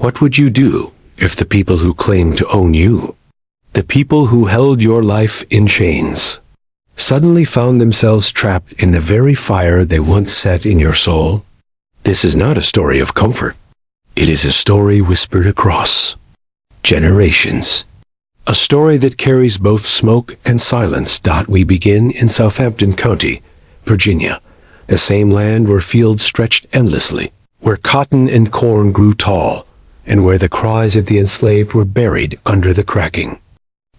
What would you do if the people who claimed to own you, the people who held your life in chains, suddenly found themselves trapped in the very fire they once set in your soul? This is not a story of comfort. It is a story whispered across generations. A story that carries both smoke and silence. We begin in Southampton County, Virginia, the same land where fields stretched endlessly, where cotton and corn grew tall, and where the cries of the enslaved were buried under the cracking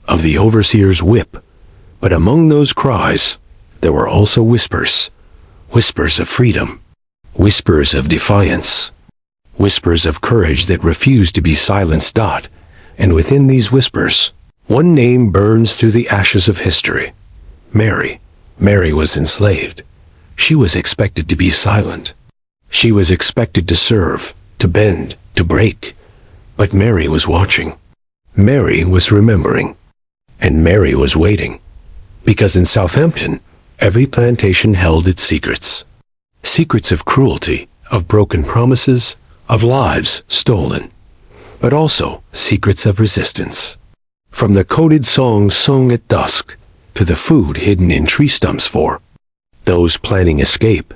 of the overseer's whip. But among those cries, there were also whispers, whispers of freedom, whispers of defiance, whispers of courage that refused to be silenced. And within these whispers, one name burns through the ashes of history. Mary. Mary was enslaved. She was expected to be silent. She was expected to serve, to bend, to break. But Mary was watching. Mary was remembering. And Mary was waiting. Because in Southampton, every plantation held its secrets. Secrets of cruelty, of broken promises, of lives stolen. But also secrets of resistance. From the coded songs sung at dusk, to the food hidden in tree stumps for those planning escape,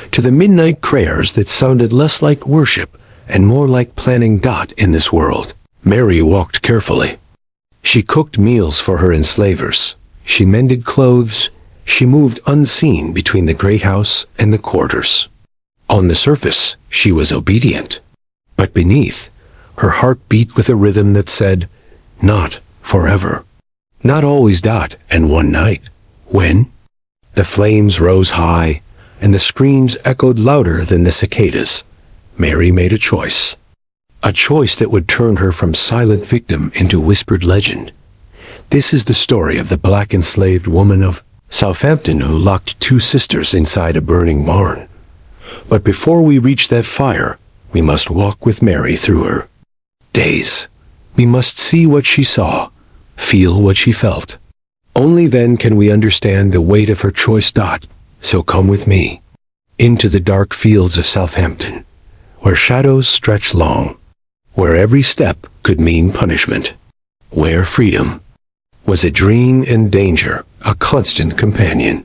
to the midnight prayers that sounded less like worship and more like planning God in this world. Mary walked carefully. She cooked meals for her enslavers. She mended clothes. She moved unseen between the great house and the quarters. On the surface, she was obedient. But beneath, her heart beat with a rhythm that said, not forever. Not always. And one night, when the flames rose high and the screams echoed louder than the cicadas, Mary made a choice. A choice that would turn her from silent victim into whispered legend. This is the story of the black enslaved woman of Southampton who locked two sisters inside a burning barn. But before we reach that fire, we must walk with Mary through her days. We must see what she saw, feel what she felt. Only then can we understand the weight of her choice. So come with me into the dark fields of Southampton, where shadows stretch long, where every step could mean punishment, where freedom was a dream and danger a constant companion.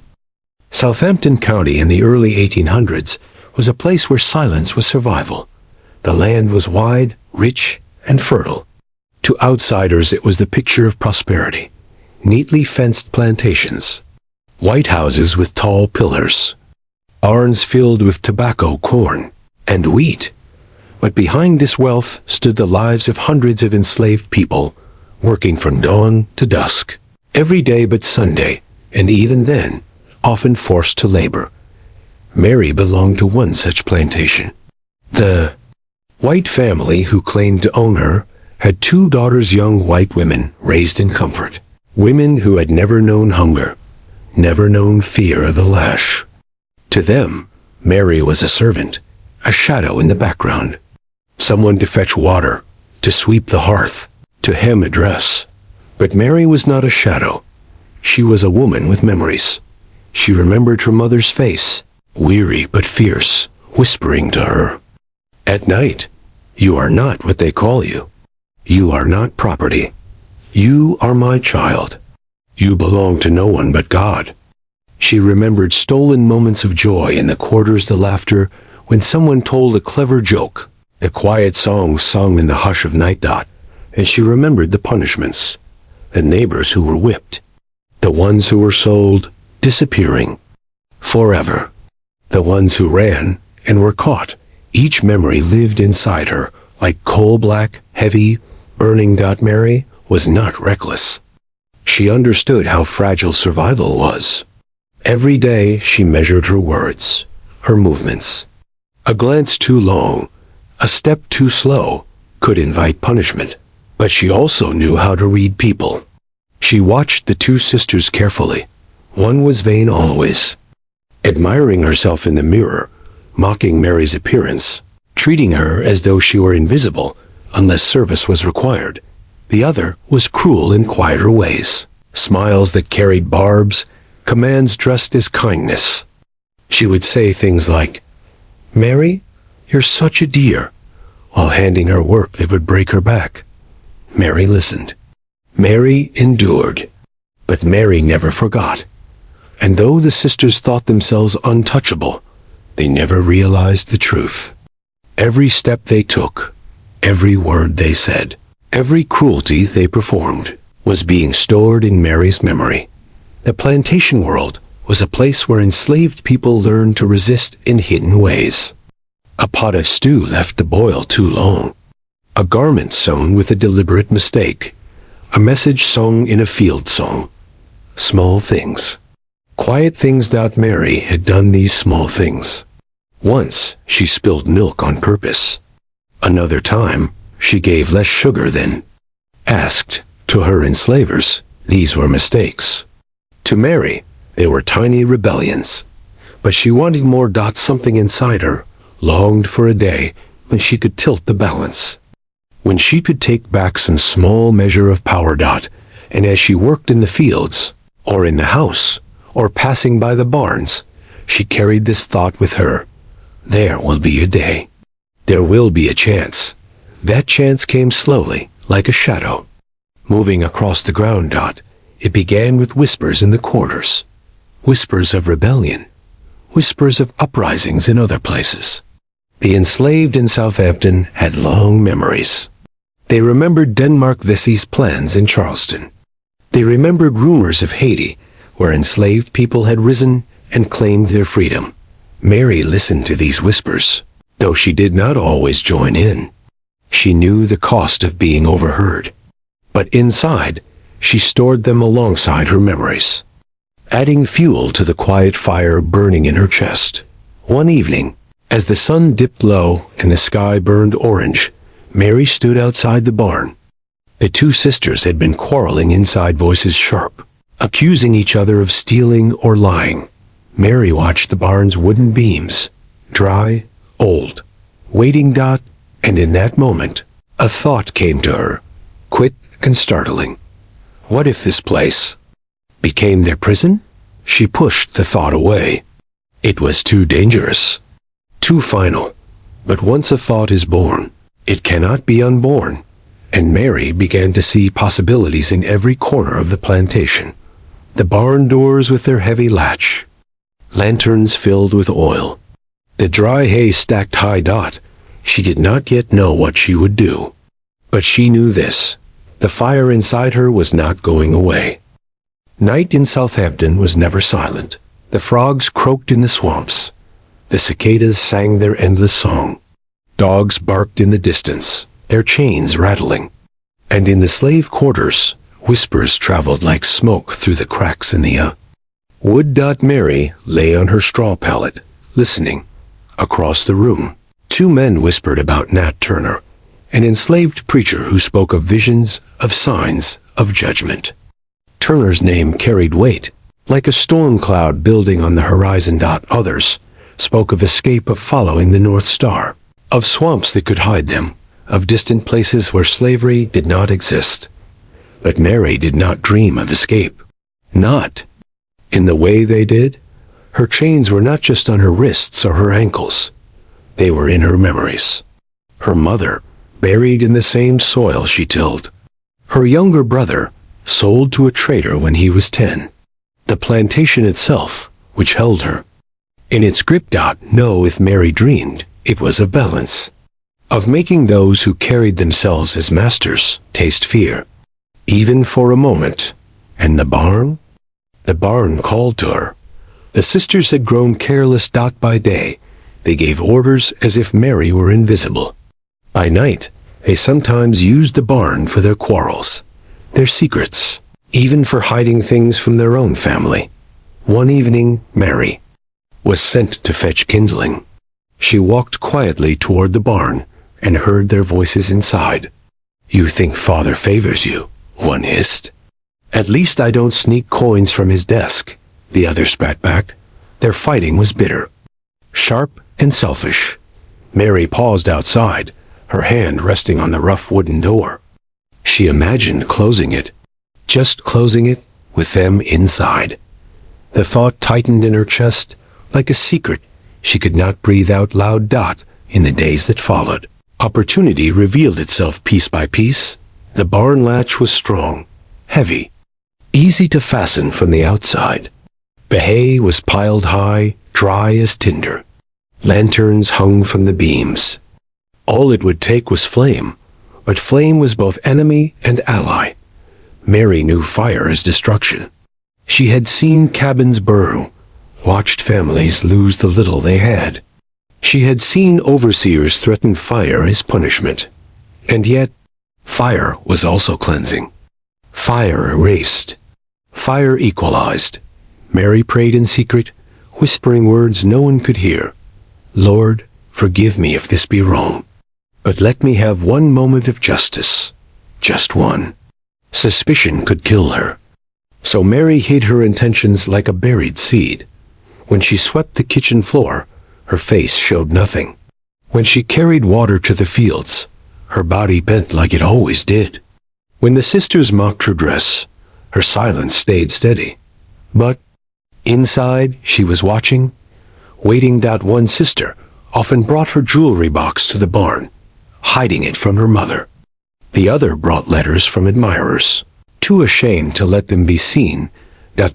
Southampton County in the early 1800s was a place where silence was survival. The land was wide, rich, and fertile. To outsiders, it was the picture of prosperity. Neatly fenced plantations, white houses with tall pillars, barns filled with tobacco, corn, and wheat. But behind this wealth stood the lives of hundreds of enslaved people, working from dawn to dusk, every day but Sunday, and even then, often forced to labor. Mary belonged to one such plantation. The white family who claimed to own her had two daughters, young white women raised in comfort, women who had never known hunger, never known fear of the lash. To them, Mary was a servant, a shadow in the background, someone to fetch water, to sweep the hearth, to hem a dress. But Mary was not a shadow. She was a woman with memories. She remembered her mother's face, weary but fierce, whispering to her, "At night, you are not what they call you. You are not property. You are my child. You belong to no one but God." She remembered stolen moments of joy in the quarters, the laughter when someone told a clever joke, the quiet songs sung in the hush of night. And she remembered the punishments, the neighbors who were whipped, the ones who were sold, disappearing forever, the ones who ran and were caught. Each memory lived inside her, like coal-black, heavy, burning. Mary was not reckless. She understood how fragile survival was. Every day she measured her words, her movements. A glance too long, a step too slow, could invite punishment. But she also knew how to read people. She watched the two sisters carefully. One was vain always, admiring herself in the mirror, mocking Mary's appearance, treating her as though she were invisible unless service was required. The other was cruel in quieter ways, smiles that carried barbs, commands dressed as kindness. She would say things like, "Mary, you're such a dear," while handing her work that would break her back. Mary listened. Mary endured. But Mary never forgot. And though the sisters thought themselves untouchable, they never realized the truth. Every step they took, every word they said, every cruelty they performed, was being stored in Mary's memory. The plantation world was a place where enslaved people learned to resist in hidden ways. A pot of stew left to boil too long. A garment sewn with a deliberate mistake. A message sung in a field song. Small things. Quiet things. Mary had done these small things. Once she spilled milk on purpose. Another time she gave less sugar than asked. To her enslavers, these were mistakes. To Mary, they were tiny rebellions. But she wanted more. Something inside her longed for a day when she could tilt the balance. When she could take back some small measure of power. And as she worked in the fields, or in the house, or passing by the barns, she carried this thought with her. There will be a day. There will be a chance. That chance came slowly, like a shadow. Moving across the ground. It began with whispers in the quarters. Whispers of rebellion. Whispers of uprisings in other places. The enslaved in Southampton had long memories. They remembered Denmark Vesey's plans in Charleston. They remembered rumors of Haiti, where enslaved people had risen and claimed their freedom. Mary listened to these whispers, though she did not always join in. She knew the cost of being overheard. But inside, she stored them alongside her memories, adding fuel to the quiet fire burning in her chest. One evening, as the sun dipped low and the sky burned orange, Mary stood outside the barn. The two sisters had been quarreling inside, voices sharp, accusing each other of stealing or lying. Mary watched the barn's wooden beams, dry, old, waiting. And in that moment, a thought came to her, quick and startling. What if this place became their prison? She pushed the thought away. It was too dangerous, too final. But once a thought is born, it cannot be unborn. And Mary began to see possibilities in every corner of the plantation. The barn doors with their heavy latch, lanterns filled with oil, the dry hay stacked high. She did not yet know what she would do. But she knew this. The fire inside her was not going away. Night in Southampton was never silent. The frogs croaked in the swamps. The cicadas sang their endless song. Dogs barked in the distance, their chains rattling. And in the slave quarters, whispers traveled like smoke through the cracks in the wood. Mary lay on her straw pallet, listening. Across the room, two men whispered about Nat Turner, an enslaved preacher who spoke of visions, of signs, of judgment. Turner's name carried weight, like a storm cloud building on the horizon. Others spoke of escape, of following the North Star, of swamps that could hide them, of distant places where slavery did not exist. But Mary did not dream of escape. Not in the way they did. Her chains were not just on her wrists or her ankles. They were in her memories. Her mother, buried in the same soil she tilled. Her younger brother, sold to a trader when he was 10. The plantation itself, which held her in its grip. No, if Mary dreamed, it was of balance, of making those who carried themselves as masters taste fear, even for a moment. And the barn? The barn called to her. The sisters had grown careless. By day, they gave orders as if Mary were invisible. By night, they sometimes used the barn for their quarrels, their secrets, even for hiding things from their own family. One evening, Mary was sent to fetch kindling. She walked quietly toward the barn and heard their voices inside. "You think Father favors you," one hissed. "At least I don't sneak coins from his desk," the other spat back. Their fighting was bitter, sharp and selfish. Mary paused outside, her hand resting on the rough wooden door. She imagined closing it, just closing it, with them inside. The thought tightened in her chest like a secret she could not breathe out loud. In the days that followed, Opportunity revealed itself piece by piece. The barn latch was strong, heavy, easy to fasten from the outside. The hay was piled high, dry as tinder. Lanterns hung from the beams. All it would take was flame, but flame was both enemy and ally. Mary knew fire as destruction. She had seen cabins burn, watched families lose the little they had. She had seen overseers threaten fire as punishment. And yet, fire was also cleansing. Fire erased. Fire equalized. Mary prayed in secret, whispering words no one could hear. Lord, forgive me if this be wrong, but let me have one moment of justice. Just one. Suspicion could kill her. So Mary hid her intentions like a buried seed. When she swept the kitchen floor, her face showed nothing. When she carried water to the fields, her body bent like it always did. When the sisters mocked her dress, her silence stayed steady. But inside, she was watching, waiting. One sister often brought her jewelry box to the barn, hiding it from her mother. The other brought letters from admirers, too ashamed to let them be seen.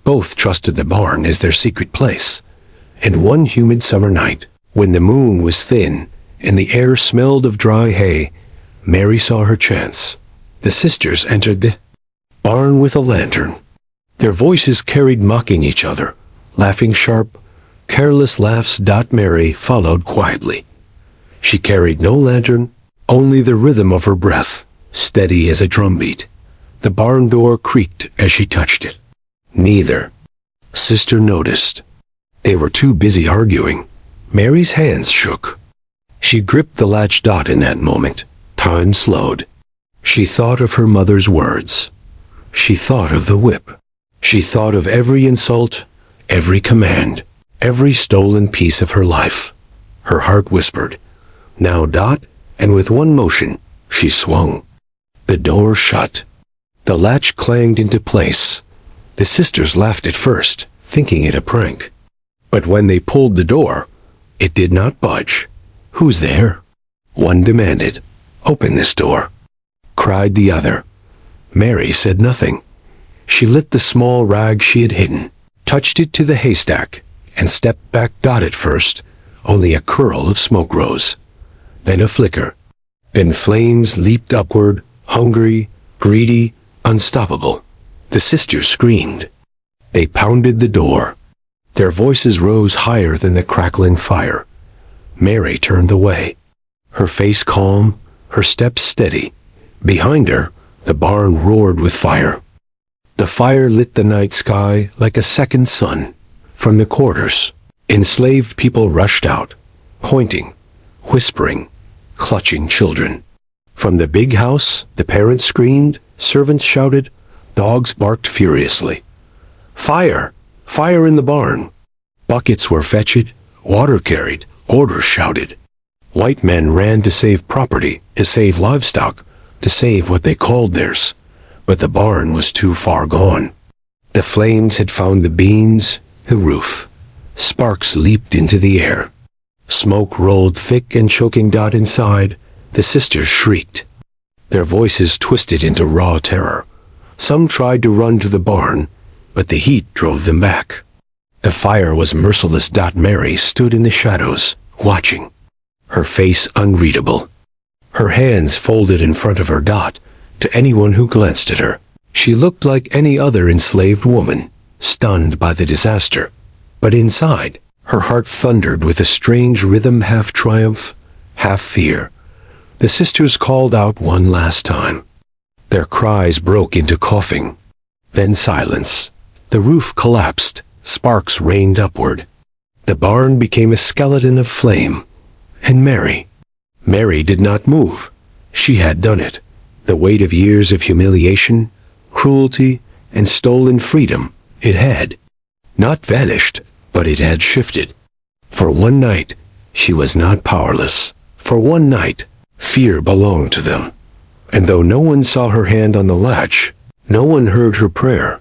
Both trusted the barn as their secret place. And one humid summer night, when the moon was thin and the air smelled of dry hay, Mary saw her chance. The sisters entered the barn with a lantern. Their voices carried mocking each other, laughing sharp, careless laughs. Mary followed quietly. She carried no lantern, only the rhythm of her breath, steady as a drumbeat. The barn door creaked as she touched it. Neither sister noticed. They were too busy arguing. Mary's hands shook. She gripped the latch. In that moment, time slowed. She thought of her mother's words. She thought of the whip. She thought of every insult, every command, every stolen piece of her life. Her heart whispered, "Now, Dot," and with one motion, she swung. The door shut. The latch clanged into place. The sisters laughed at first, thinking it a prank. But when they pulled the door, it did not budge. "Who's there?" one demanded. "Open this door," cried the other. Mary said nothing. She lit the small rag she had hidden, touched it to the haystack, and stepped back. At first, only a curl of smoke rose. Then a flicker. Then flames leaped upward, hungry, greedy, unstoppable. The sisters screamed. They pounded the door. Their voices rose higher than the crackling fire. Mary turned away, her face calm, her steps steady. Behind her, the barn roared with fire. The fire lit the night sky like a second sun. From the quarters, enslaved people rushed out, pointing, whispering, clutching children. From the big house, the parents screamed, servants shouted, dogs barked furiously. "Fire! Fire in the barn!" Buckets were fetched, water carried, orders shouted. White men ran to save property, to save livestock, to save what they called theirs. But the barn was too far gone. The flames had found the beams, the roof. Sparks leaped into the air. Smoke rolled thick and choking. Inside, the sisters shrieked. Their voices twisted into raw terror. Some tried to run to the barn, but the heat drove them back. The fire was merciless. Mary stood in the shadows, watching, her face unreadable. Her hands folded in front of her. To anyone who glanced at her, she looked like any other enslaved woman, stunned by the disaster. But inside, her heart thundered with a strange rhythm, half triumph, half fear. The sisters called out one last time. Their cries broke into coughing. Then silence. The roof collapsed. Sparks rained upward. The barn became a skeleton of flame. And Mary did not move. She had done it. The weight of years of humiliation, cruelty, and stolen freedom, it had not vanished, but it had shifted. For one night, she was not powerless. For one night, fear belonged to them. And though no one saw her hand on the latch, no one heard her prayer,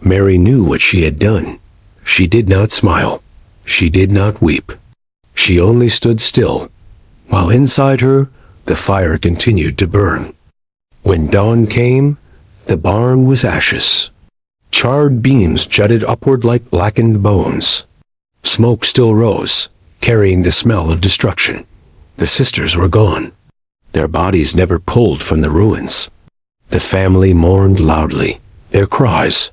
Mary knew what she had done. She did not smile. She did not weep. She only stood still, while inside her, the fire continued to burn. When dawn came, the barn was ashes. Charred beams jutted upward like blackened bones. Smoke still rose, carrying the smell of destruction. The sisters were gone. Their bodies never pulled from the ruins. The family mourned loudly, their cries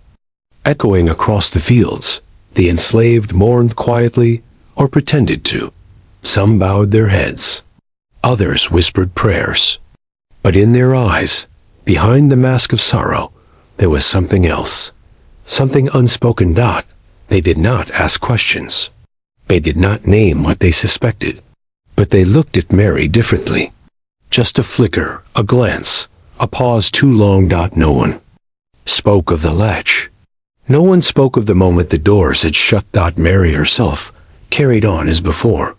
echoing across the fields. The enslaved mourned quietly or pretended to. Some bowed their heads. Others whispered prayers. But in their eyes, behind the mask of sorrow, there was something else. Something unspoken. They did not ask questions. They did not name what they suspected. But they looked at Mary differently. Just a flicker, a glance, a pause too long. No one spoke of the latch. No one spoke of the moment the doors had shut. Mary herself carried on as before.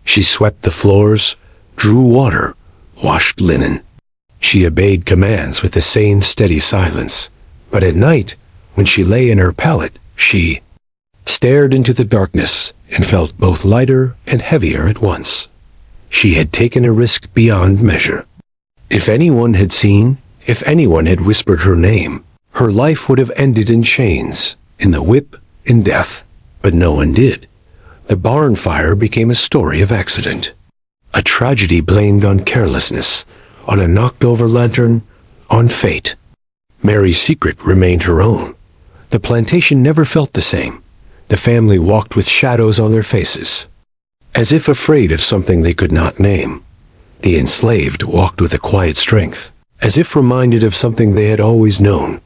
She swept the floors, drew water, washed linen. She obeyed commands with the same steady silence. But at night, when she lay in her pallet, she stared into the darkness and felt both lighter and heavier at once. She had taken a risk beyond measure. If anyone had seen, if anyone had whispered her name, her life would have ended in chains, in the whip, in death. But no one did. The barn fire became a story of accident. A tragedy blamed on carelessness, on a knocked-over lantern, on fate. Mary's secret remained her own. The plantation never felt the same. The family walked with shadows on their faces, as if afraid of something they could not name. The enslaved walked with a quiet strength, as if reminded of something they had always known,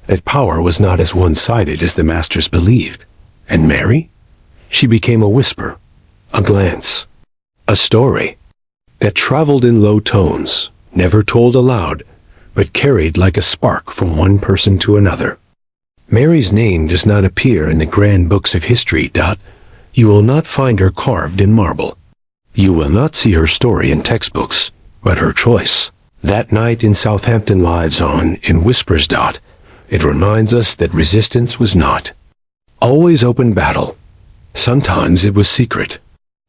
that power was not as one-sided as the masters believed. And Mary? She became a whisper, a glance, a story that traveled in low tones, never told aloud, but carried like a spark from one person to another. Mary's name does not appear in the grand books of history. You will not find her carved in marble. You will not see her story in textbooks, but her choice. That night in Southampton lives on in whispers. It reminds us that resistance was not always open battle. Sometimes it was secret.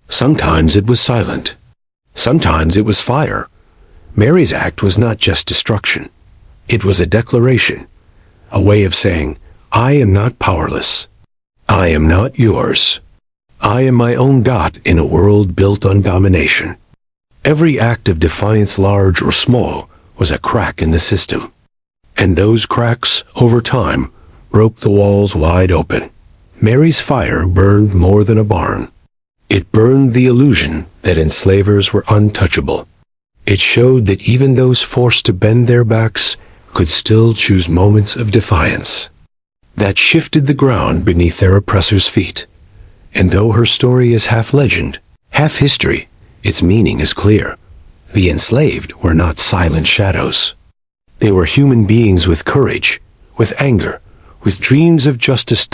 Sometimes it was silent. Sometimes it was fire. Mary's act was not just destruction. It was a declaration, a way of saying, I am not powerless. I am not yours. I am my own God in a world built on domination. Every act of defiance, large or small, was a crack in the system. And those cracks, over time, broke the walls wide open. Mary's fire burned more than a barn. It burned the illusion that enslavers were untouchable. It showed that even those forced to bend their backs could still choose moments of defiance that shifted the ground beneath their oppressors' feet. And though her story is half legend, half history, its meaning is clear. The enslaved were not silent shadows. They were human beings with courage, with anger, with dreams of justice.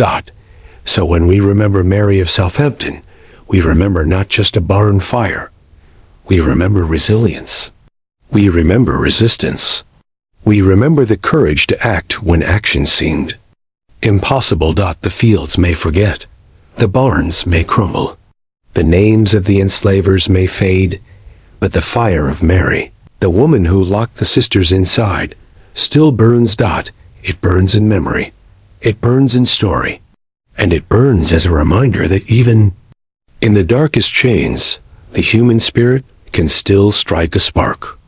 So when we remember Mary of Southampton, we remember not just a barn fire. We remember resilience. We remember resistance. We remember the courage to act when action seemed impossible. The fields may forget. The barns may crumble. The names of the enslavers may fade. But the fire of Mary, the woman who locked the sisters inside, still burns. It burns in memory. It burns in story. And it burns as a reminder that even in the darkest chains, the human spirit can still strike a spark.